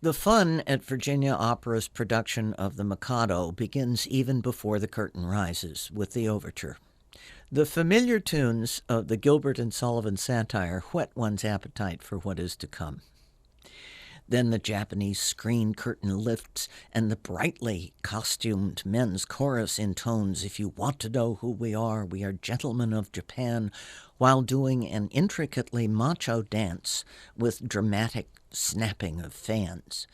The fun at Virginia Opera's production of the Mikado begins even before the curtain rises with the overture. The familiar tunes of the Gilbert and Sullivan satire whet one's appetite for what is to come. Then the Japanese screen curtain lifts, and the brightly costumed men's chorus intones, "If you want to know who we are gentlemen of Japan," while doing an intricately macho dance with dramatic snapping of fans.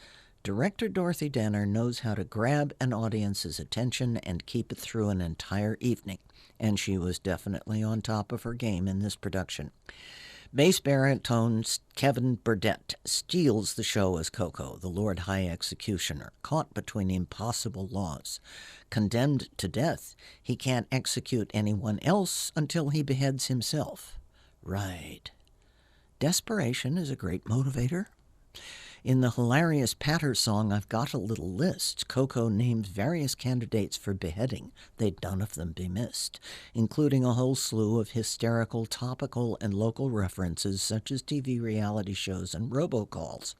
Director Dorothy Danner knows how to grab an audience's attention and keep it through an entire evening, and she was definitely on top of her game in this production. Bass baritone Kevin Burdett steals the show as Coco, the Lord High Executioner, caught between impossible laws. Condemned to death, he can't execute anyone else until he beheads himself. Right. Desperation is a great motivator. In the hilarious Patter song, "I've Got a Little List," Coco names various candidates for beheading. They'd none of them be missed, including a whole slew of hysterical topical and local references such as TV reality shows and robocalls.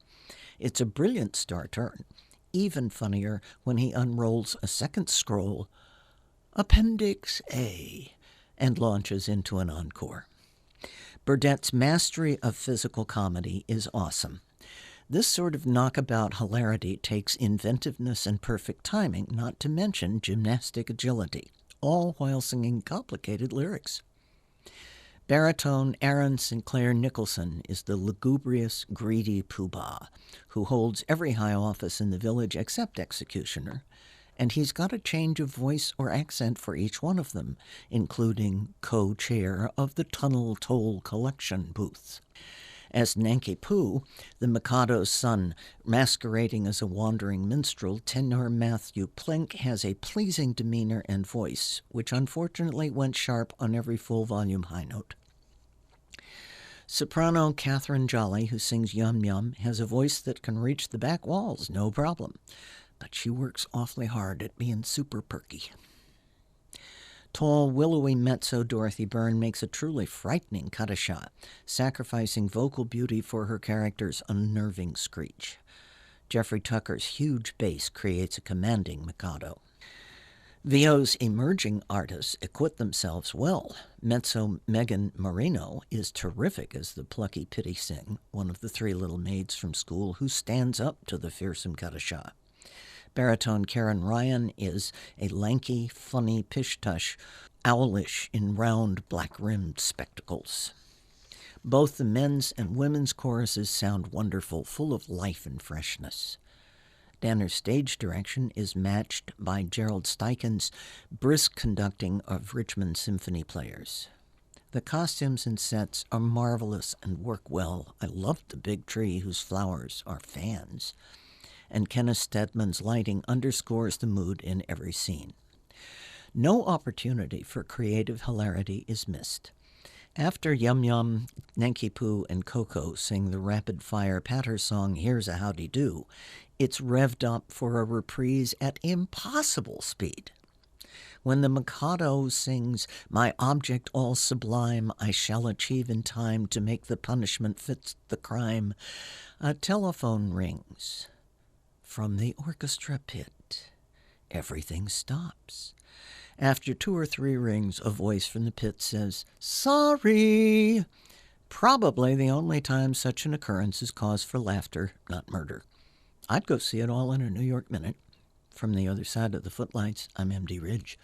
It's a brilliant star turn, even funnier when he unrolls a second scroll, Appendix A, and launches into an encore. Burdett's mastery of physical comedy is awesome. This sort of knockabout hilarity takes inventiveness and perfect timing, not to mention gymnastic agility, all while singing complicated lyrics. Baritone Aaron Sinclair Nicholson is the lugubrious, greedy poobah who holds every high office in the village except executioner, and he's got a change of voice or accent for each one of them, including co-chair of the Tunnel Toll Collection Booth. As Nanki Poo, the Mikado's son, masquerading as a wandering minstrel, tenor Matthew Plink has a pleasing demeanor and voice, which unfortunately went sharp on every full-volume high note. Soprano Catherine Jolly, who sings Yum Yum, has a voice that can reach the back walls, no problem, but she works awfully hard at being super perky. Tall, willowy mezzo Dorothy Byrne makes a truly frightening cut-a-shot, sacrificing vocal beauty for her character's unnerving screech. Jeffrey Tucker's huge bass creates a commanding Mikado. VO's emerging artists acquit themselves well. Mezzo Megan Marino is terrific as the plucky Pitty Sing, one of the three little maids from school who stands up to the fearsome cut-a-shot. Baritone Karen Ryan is a lanky, funny pish-tush, owlish in round, black-rimmed spectacles. Both the men's and women's choruses sound wonderful, full of life and freshness. Danner's stage direction is matched by Gerald Steichen's brisk conducting of Richmond symphony players. The costumes and sets are marvelous and work well. I love the big tree whose flowers are fans. And Kenneth Stedman's lighting underscores the mood in every scene. No opportunity for creative hilarity is missed. After Yum Yum, Nanki Poo, and Coco sing the rapid-fire patter song "Here's a Howdy Do," it's revved up for a reprise at impossible speed. When the Mikado sings "My object all sublime, I shall achieve in time to make the punishment fit the crime," a telephone rings. From the orchestra pit, everything stops. After 2 or 3 rings, a voice from the pit says, "Sorry!" Probably the only time such an occurrence is cause for laughter, not murder. I'd go see it all in a New York minute. From the other side of the Footlights, I'm MD Ridge.